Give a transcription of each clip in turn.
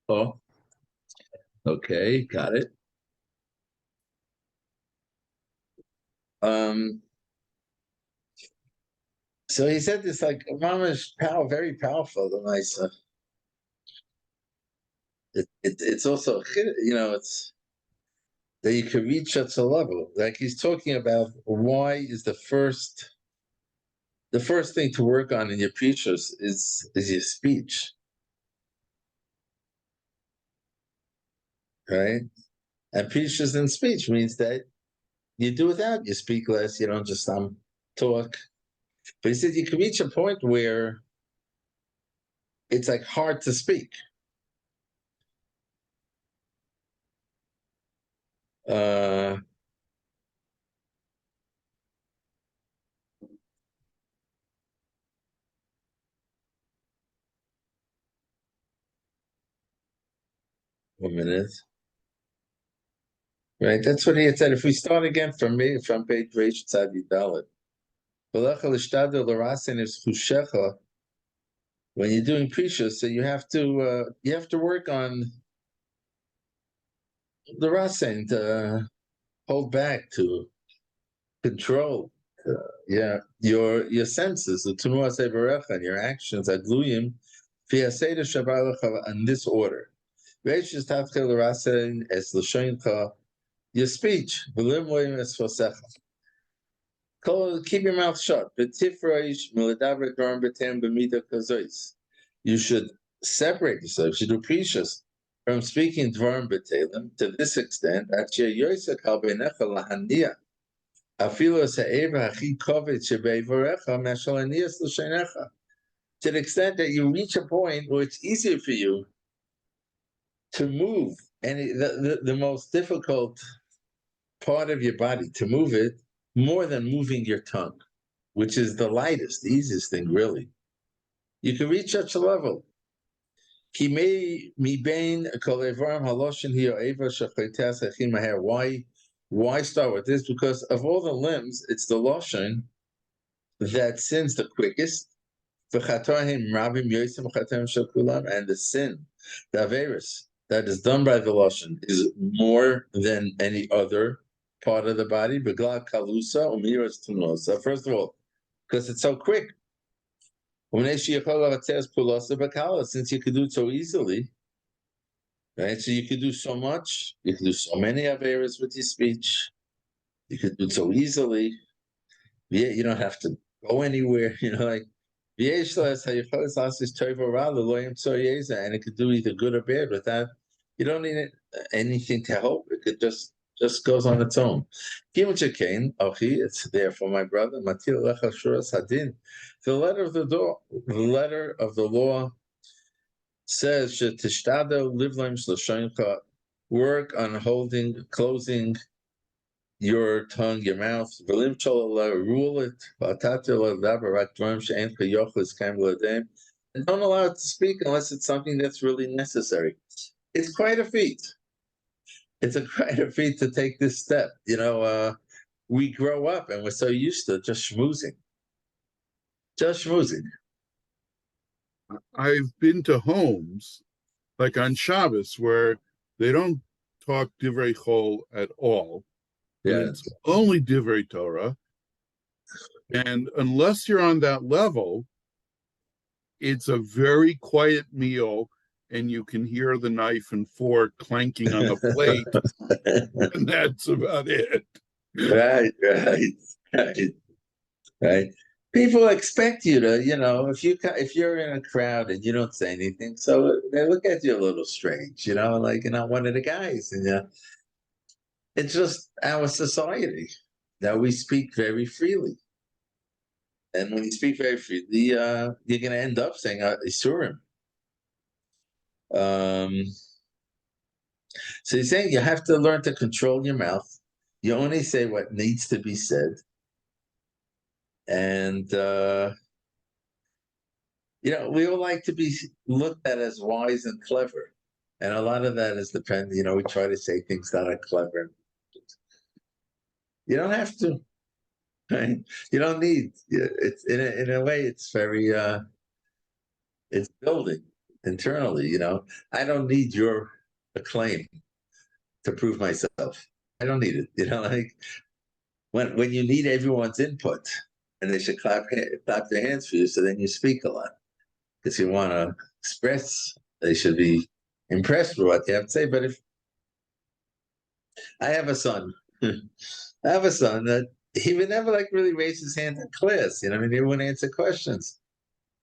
Oh, okay, got it. So he said this like mama's power, very powerful. The nice. It's also it's that you can reach such a level. Like he's talking about why is the first thing to work on in your preachers is your speech, right? And preachers in speech means that you do without, you speak less, you don't just talk. But he said you can reach a point where it's like hard to speak. Uh 1 minute. Right, that's what he had said. If we start again from me, from page Reish Tzadi Dalet, when you're doing precious, so you have to work on the rasen to hold back, to control, your senses, the temuas evarecha, and your actions, agluyim, v'yaseda shabalecha, in this order. Reish is tafkel rasen es l'shoincha, your speech, v'limloim es fosecha. Keep your mouth shut. You should separate yourself. You should do precious from speaking dvarim b'telim to this extent. To the extent that you reach a point where it's easier for you to move, and the most difficult part of your body, to move it more than moving your tongue, which is the lightest, the easiest thing, really. You can reach such a level. Why start with this? Because of all the limbs, it's the lashon that sins the quickest. And the sin, the averus, that is done by the lashon is more than any other part of the body. First of all, because it's so quick. Since you could do it so easily, right? So you could do so much. You could do so many averus with your speech. You could do it so easily. Yeah, you don't have to go anywhere. Like and it could do either good or bad without. You don't need anything to help. It could just goes on its own. It's there for my brother. The letter of the law says work on closing your tongue, your mouth, rule it, and don't allow it to speak unless it's something that's really necessary. It's quite a feat. It's quite a feat to take this step. We grow up and we're so used to just schmoozing. Just schmoozing. I've been to homes, like on Shabbos, where they don't talk divrei chol at all. Yeah. It's only divrei Torah. And unless you're on that level, it's a very quiet meal, and you can hear the knife and fork clanking on the plate, and that's about it. Right. People expect you to, if you're in a crowd and you don't say anything, so they look at you a little strange, like you're not one of the guys, and it's just our society that we speak very freely. And when you speak very freely, you're going to end up saying Isurim. So he's saying you have to learn to control your mouth. You only say what needs to be said. And, we all like to be looked at as wise and clever. And a lot of that is dependent, we try to say things that are clever. You don't have to. Right? You don't need. It's in a way. It's very. It's building. internally, I don't need your acclaim to prove myself. I don't need it. Like when you need everyone's input and they should clap their hands for you, so then you speak a lot because you want to express. They should be impressed with what you have to say. But if I have a son, I have a son that he would never like really raise his hand in class. I mean, he wouldn't answer questions.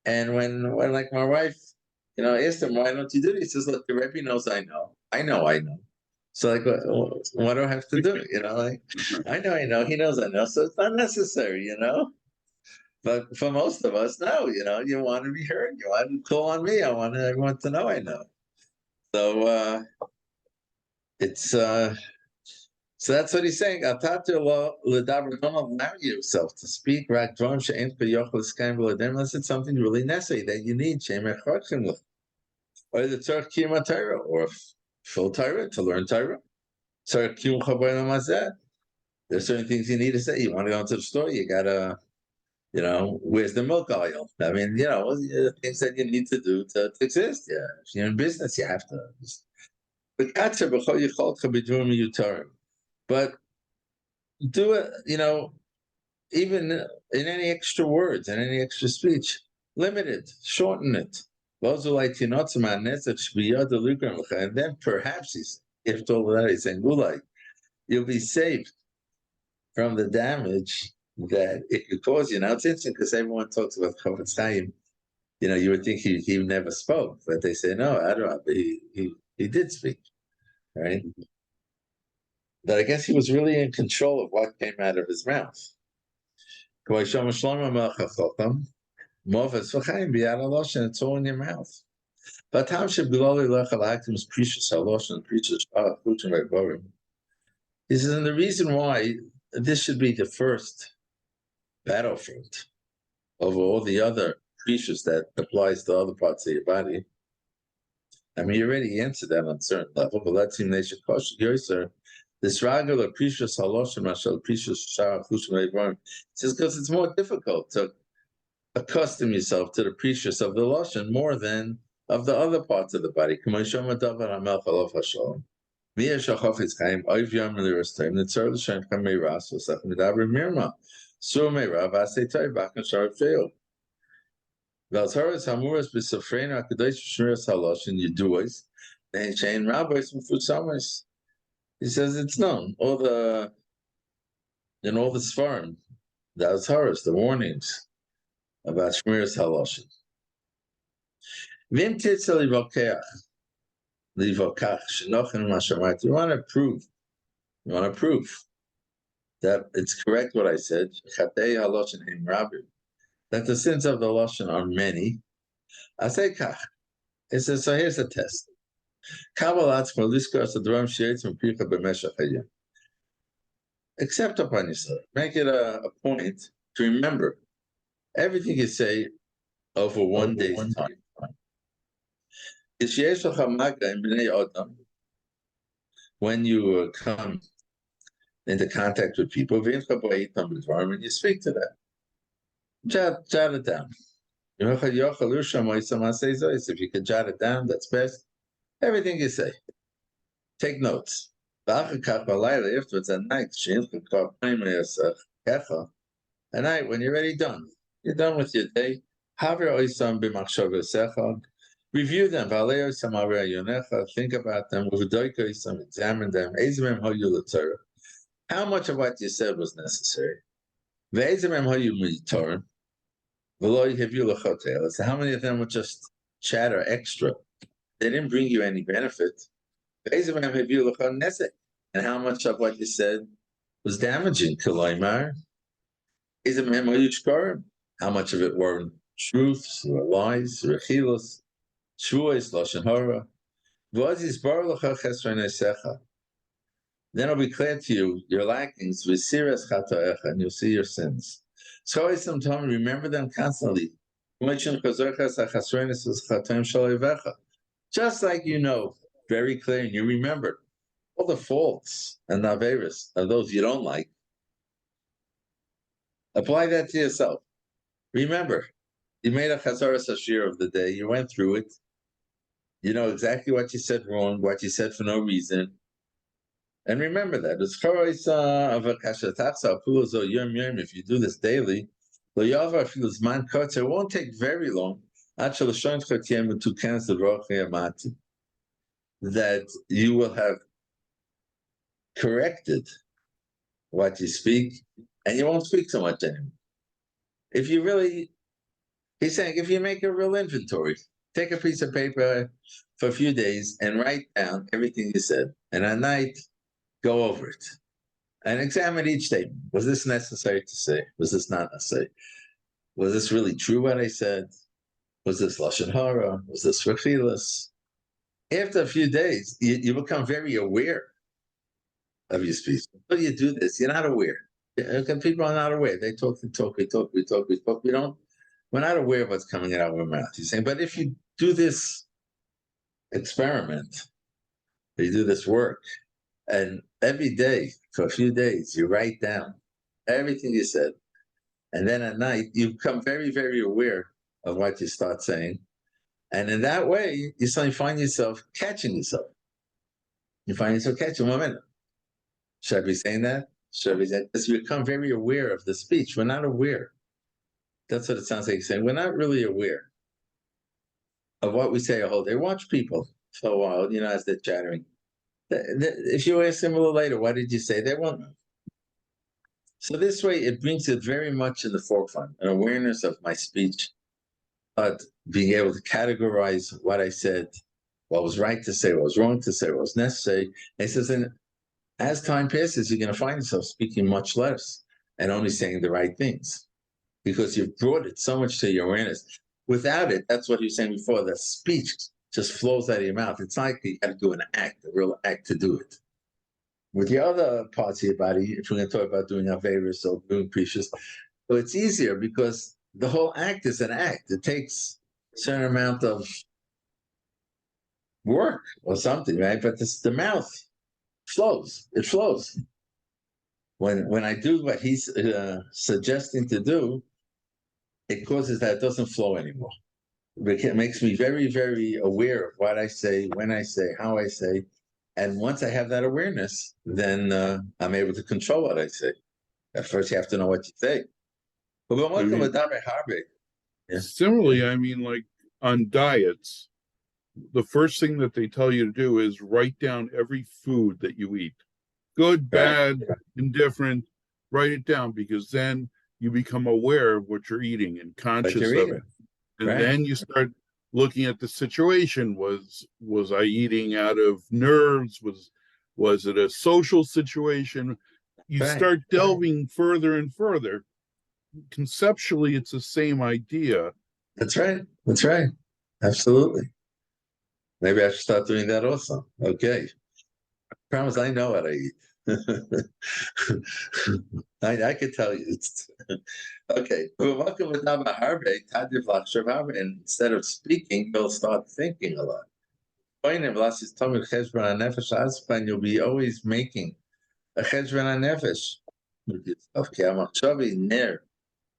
And when like my wife, asked him, why don't you do this? He says, look, the Rebbe knows I know. I know. So like, what do I have to do? Like, I know. He knows I know. So it's not necessary, But for most of us, no, you want to be heard. You want to call on me. I want everyone to know I know. So it's so that's what he's saying. Don't allow yourself to speak unless it's something really necessary that you need. Or the Tzarech Kiyum Torah, or full Torah, to learn Torah. Tzarech Kiyum Chabayim Hazeh. There's certain things you need to say. You want to go into the store, you gotta, where's the milk aisle? I mean, things that you need to do to exist. Yeah, if you're in business, you have to. But do it, even in any extra words, in any extra speech, limit it, shorten it. And then perhaps if all that he's saying, you'll be saved from the damage that it could cause you. Now it's interesting because everyone talks about Chofetz Chaim. You would think he never spoke, but they say no, he did speak, right? But I guess he was really in control of what came out of his mouth. It's all in your mouth. But he says, and the reason why this should be the first battlefield over all the other precious that applies to other parts of your body. I mean, you already answered that on a certain level, but let's see, Nation Kosh, Yoser, this regular precious haloshim, Mashal, precious Shah, Chushim, says, because it's more difficult to accustom yourself to the precious of the Lashon more than of the other parts of the body. He says it's known. All the Sfarim, the Azharas, the warnings about Shmiras Haloshin. You want to prove that it's correct what I said, that the sins of the Loshin are many. I say kach. It says, so here's the test. Accept upon yourself. Make it a point to remember everything you say over one day's time. When you come into contact with people, and you speak to them, jot it down. If you can jot it down, that's best. Everything you say, take notes. Afterwards, at night, when you're already done, you're done with your day. Review them. Think about them. Examine them. How much of what you said was necessary? So how many of them were just chatter extra? They didn't bring you any benefit. And how much of what you said was damaging? How much of it were truths, or lies, or chilos, shvuos, lashon hara? Then it'll be clear to you your lackings, and you'll see your sins. So sometimes remember them constantly. Just like very clear, and you remember all the faults and averis of those you don't like. Apply that to yourself. Remember, you made a chazaras hashir of the day. You went through it. You know exactly what you said wrong, what you said for no reason. And remember that. It's if you do this daily, it won't take very long that you will have corrected what you speak, and you won't speak so much anymore. If you really, he's saying, if you make a real inventory, take a piece of paper for a few days and write down everything you said, and at night, go over it and examine each statement. Was this necessary to say? Was this not necessary? Was this really true what I said? Was this lashon hara? Was this rechilas? After a few days, you become very aware of your speech. But you do this, you're not aware. People are not aware. They talk, we talk. We're not aware of what's coming out of our mouth. You're saying, but if you do this experiment, you do this work, and every day for a few days, you write down everything you said. And then at night, you become very, very aware of what you start saying. And in that way, you suddenly find yourself catching yourself. You find yourself catching 1 minute. Should I be saying that? Should I be saying this? You become very aware of the speech. We're not aware. That's what it sounds like you're saying. We're not really aware of what we say a whole day. Watch people for a while, as they're chattering. If you ask them a little later, what did you say? They won't know. So this way, it brings it very much in the forefront, an awareness of my speech, but being able to categorize what I said, what was right to say, what was wrong to say, what was necessary. And he says, and as time passes, you're going to find yourself speaking much less and only saying the right things because you've brought it so much to your awareness. Without it, that's what you were saying before, the speech just flows out of your mouth. It's like you got to do an act, a real act to do it. With the other parts of your body, if we're going to talk about doing Averis or doing Precious, so it's easier because the whole act is an act. It takes a certain amount of work or something, right? But the mouth flows. It flows. When I do what he's suggesting to do, it causes that it doesn't flow anymore. It makes me very, very aware of what I say, when I say, how I say. And once I have that awareness, then I'm able to control what I say. At first, you have to know what you say. But Similarly, I mean, like on diets, the first thing that they tell you to do is write down every food that you eat. Good, bad, indifferent, write it down because then you become aware of what you're eating and conscious of it. And then you start looking at the situation. Was I eating out of nerves? Was it a social situation? You start delving further and further. Conceptually, it's the same idea. That's right. That's right. Absolutely. Maybe I should start doing that also. Okay. I promise I know what I eat. I could tell you. Okay. And instead of speaking, you'll start thinking a lot. And you'll be always making a cheshbon nefesh with yourself.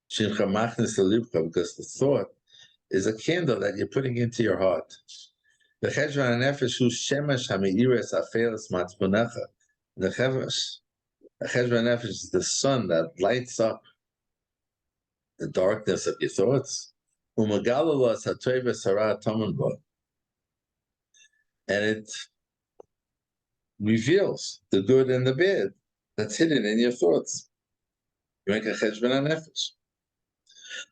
Because the thought is a candle that you're putting into your heart. The cheshbon nefesh hu shemesh hami'iras afeles matzponecha. The cheshbon nefesh is the sun that lights up the darkness of your thoughts. Umagalalas hatoiva sarah tomenbo. And it reveals the good and the bad that's hidden in your thoughts. You make a cheshbon nefesh.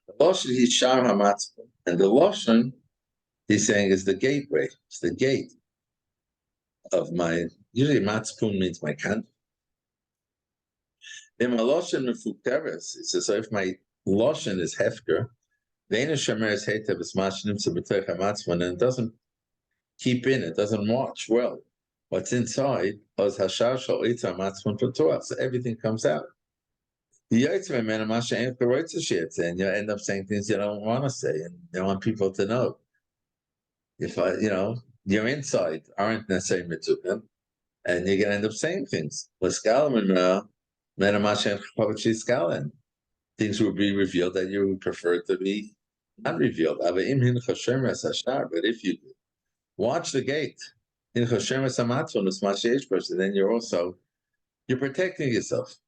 The lashon is shar hamatzpon, and the lashon he's saying is the gateway. It's the gate of my. Usually, matzpon means my candle. In my lashon mefukteres, it says so if my lashon is hefker, ve'ena shemeres heitev is mashnim sebetoich hamatzpon, and it doesn't keep in, it doesn't watch well. What's inside, os hashar shal itzar matzpon patuach, so everything comes out. And you end up saying things you don't want to say, and you don't want people to know. If your inside aren't necessarily mitzvah, and you're gonna end up saying things. Things will be revealed that you would prefer to be not revealed. But if you do, Watch the gate. In Choshem Samatzon, it's Mashiach person, then you're protecting yourself.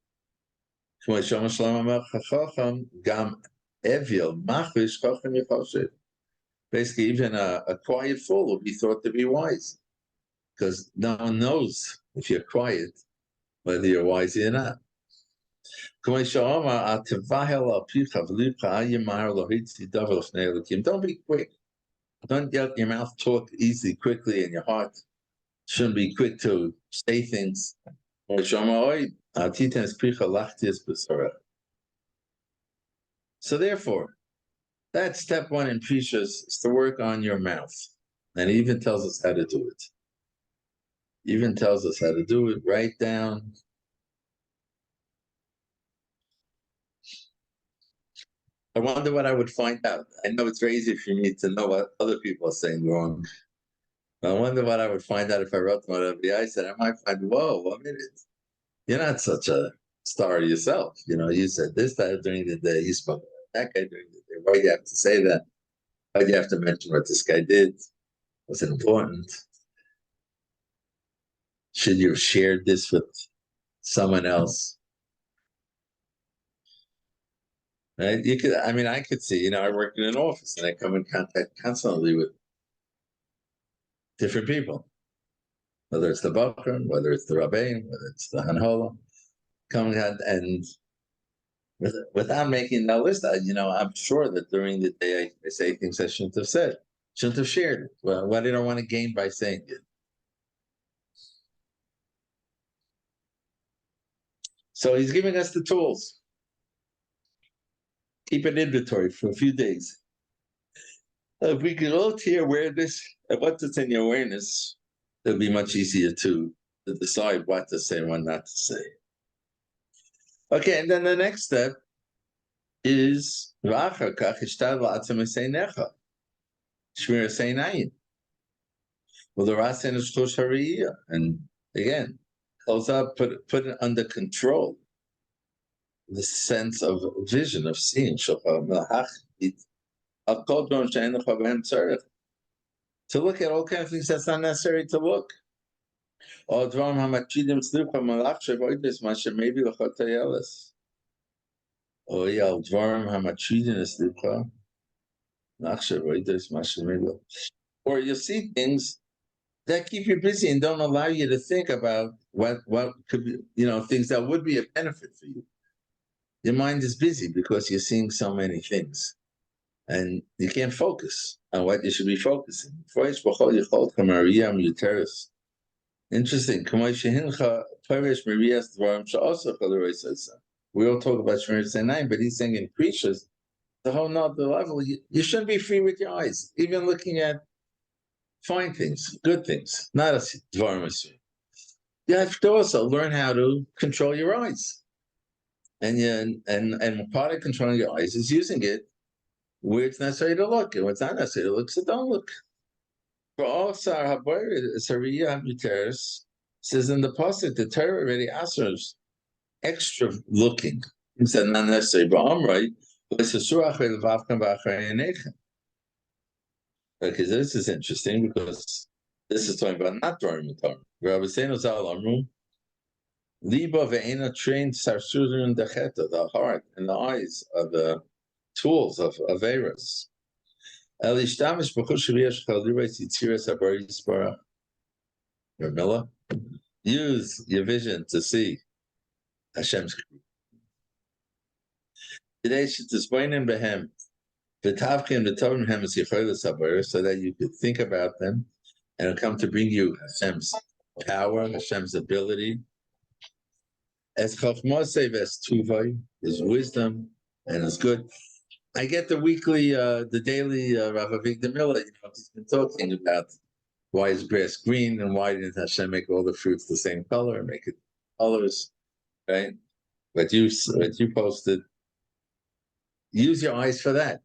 Basically, even a quiet fool will be thought to be wise, because no one knows if you're quiet whether you're wise or not. Don't be quick. Don't get your mouth talk easily, quickly, and your heart shouldn't be quick to say things. So therefore, that's step one in Precious, is to work on your mouth. And he even tells us how to do it. Even tells us how to do it. Write down. I wonder what I would find out. I know it's very easy for me to know what other people are saying wrong. But I wonder what I would find out if I wrote them on I said. I might find, whoa, 1 minute. You're not such a star yourself. You said this time during the day. You spoke about that guy during the day. Why do you have to say that? Why do you have to mention what this guy did? Was it important? Should you have shared this with someone else? Right? I could see, I work in an office and I come in contact constantly with different people, whether it's the Bakran, whether it's the Rabbein, whether it's the Hanhola, coming out and without making that list, I'm sure that during the day I say things I shouldn't have said, shouldn't have shared it. Well, what did I want to gain by saying it? So he's giving us the tools. Keep an inventory for a few days. If we can all to your awareness and what's in your awareness, it'll be much easier to decide what to say and what not to say. Okay, and then the next step is Shmir Seinayin. Well, the Rasen is Shlosh Hariyah. And again, close up, put it under control. The sense of vision, of seeing. To look at all kinds of things that's not necessary to look. Or you see things that keep you busy and don't allow you to think about what could be, things that would be a benefit for you. Your mind is busy because you're seeing so many things. And you can't focus on what you should be focusing. Interesting. We all talk about Shmir Seinayin, but he's saying in creatures, the whole nother level, you shouldn't be free with your eyes, even looking at fine things, good things, not a dvarim. You have to also learn how to control your eyes. And part of controlling your eyes is using it where it's necessary to look, and what's not necessary to look, so don't look. For all Sar Sariyah Hamiteris says in the pasuk, the Torah already answers extra looking. He said not necessary, but I'm right. Because this is interesting because this is talking about not drawing Torah. Rabbi Seinu Zal Amru, Liba ve'ena trained sarsurin decheta, the heart and the eyes are the tools of Averas. Elishtamish b'chush v'yesh chaldireis yitziras habar yispara. Ramilla, use your vision to see Hashem's creation. Today, she'tispoinim behem, v'tavkim v'tovim hem es yicholas habar, so that you could think about them, and it'll come to bring you Hashem's power, Hashem's ability. As chachmosei v'estuvai, his wisdom and his good. I get the weekly, the daily Rav Avigdor Miller. He's been talking about why is grass green and why didn't Hashem make all the fruits the same color and make it colors, right? But you posted. Use your eyes for that,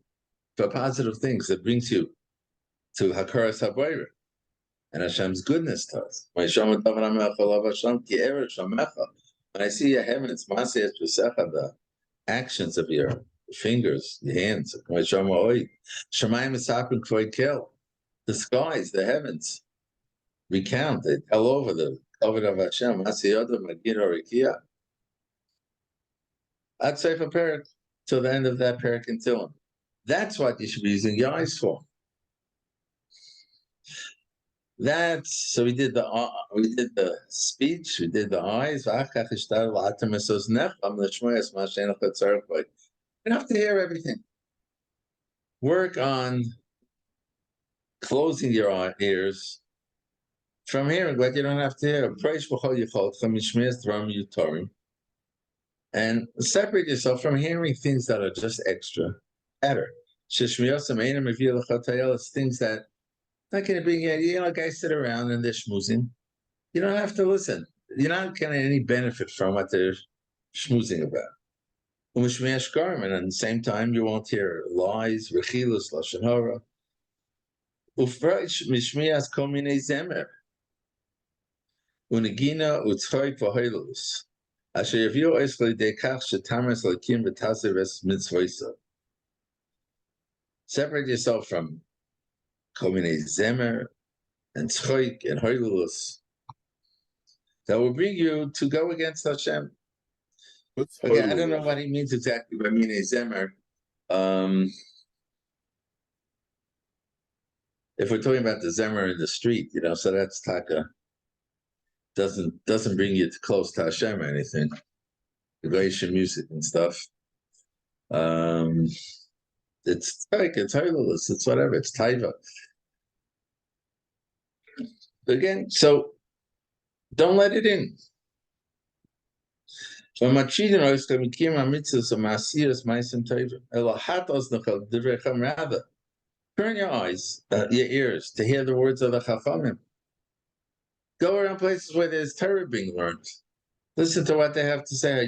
for positive things that brings you to Hakaras Habayra and Hashem's goodness to us. When I see your heavens, the actions of your fingers, your hands, Shemayim is happening for kill. The skies, the heavens, recount, they tell over the covenant of Hashem, Asiyada Magid Orikia. I'd say for Perik till the end of that Perik in Tehillim. That's what you should be using your eyes for. That's so we did the speech, we did the eyes. You don't have to hear everything. Work on closing your ears from hearing what you don't have to hear. And separate yourself from hearing things that are just extra. Better. It's things that not going to bring you, guys sit around and they're schmoozing. You don't have to listen. You're not getting any benefit from what they're schmoozing about. And at the same time, you won't hear lies, rechilus, lashon hara. Ufresh mishmias kol minei zemer. Unigina utzchoy v'hoilus. Asher yaviu es l'idei kach shetamas l'kim v'tasev es mitzvoisa. Separate yourself from kol minei zemer and tzchoik and hoilus. That will bring you to go against Hashem. Okay, I don't know what he means exactly by minei zemer. If we're talking about the zemer in the street, so that's taka. Doesn't bring you close to Hashem or anything. The Gaisha music and stuff. It's like it's hoilus, it's whatever, it's taiva. Again, so don't let it in. Turn your eyes, your ears, to hear the words of the Chachamim. Go around places where there's Torah being learned. Listen to what they have to say.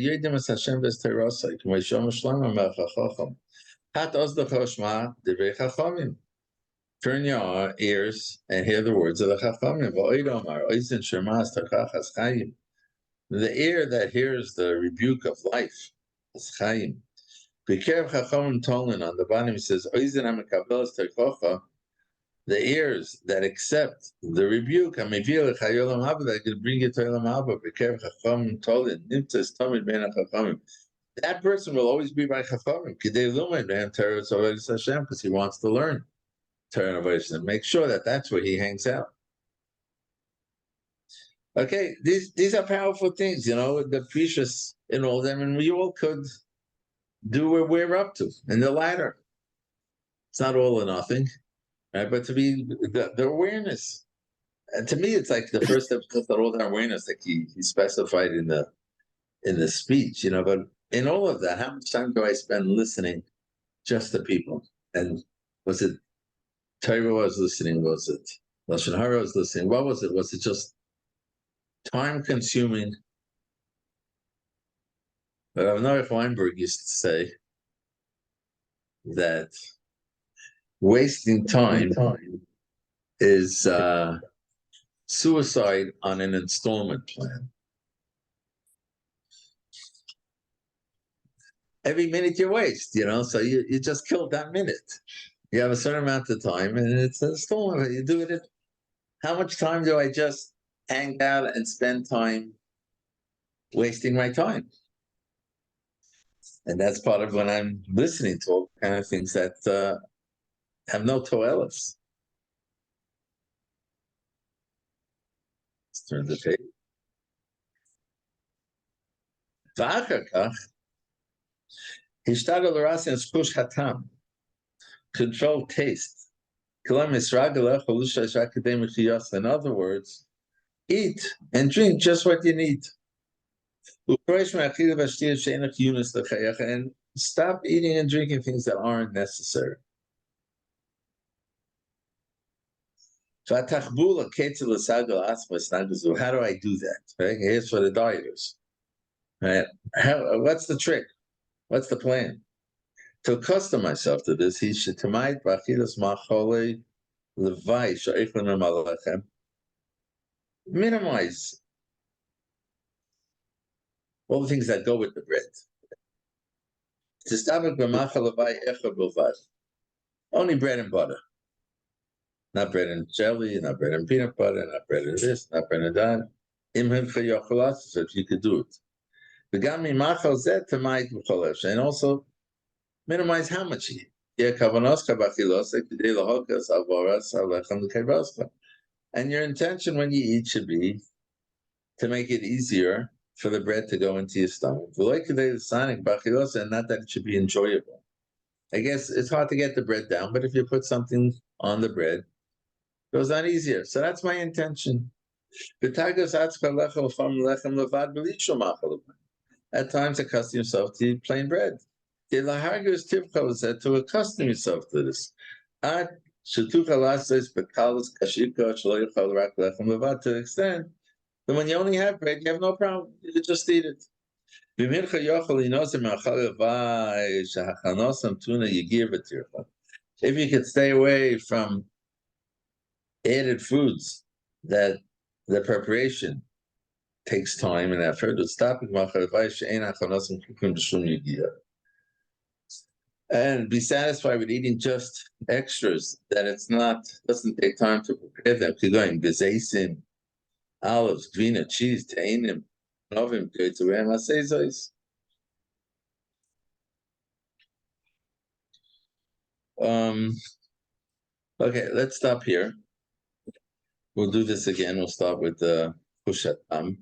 Turn your ears and hear the words of the Chachamim. The ear that hears the rebuke of life is Chaim. B'kerev Chachamim Tolin, on the bottom, he says, the ears that accept the rebuke, that can bring you to Olam Haba. B'kerev Chachamim Tolin, Nimtzes Tamid Ben HaChachamim. That person will always be by Chachamim. K'dei lumen be'hem Torah Avodas Hashem, because he wants to learn Torah Avodas Hashem. Make sure that that's where he hangs out. Okay, these are powerful things, the precious in all of them, and we all could do what we're up to in the ladder. It's not all or nothing, right? But to be the awareness, and to me, it's like the first step is all that awareness that he specified in the speech, But in all of that, how much time do I spend listening just to people? And was it Torah was listening? Was it lashon hara was listening? What was it? Was it just time-consuming? But Avnarich Weinberg used to say that wasting time is suicide on an installment plan. Every minute you waste, so you just killed that minute. You have a certain amount of time, and it's an installment. You do it. How much time do I just hang out and spend time wasting my time? And that's part of when I'm listening to all kind of things that have no toelis. Let's turn the page. Control taste. In other words, eat and drink just what you need. And stop eating and drinking things that aren't necessary. How do I do that? Right? Here's for the dieters. Right? What's the trick? What's the plan? To accustom myself to this, he should minimize all the things that go with the bread. Only bread and butter. Not bread and jelly, not bread and peanut butter, not bread and this, not bread and that. So if you could do it. And also minimize how much you eat. And your intention when you eat should be to make it easier for the bread to go into your stomach. And not that it should be enjoyable. I guess it's hard to get the bread down, but if you put something on the bread, it goes on easier. So that's my intention. At times, accustom yourself to eat plain bread. To accustom yourself to this. To the extent that when you only have bread, you have no problem. You could just eat it. If you could stay away from added foods that the preparation takes time and effort, and be satisfied with eating just extras that doesn't take time to prepare them. Olives, gvina, cheese, tainim, novim, okay, let's stop here. We'll do this again. We'll start with the Hushatam.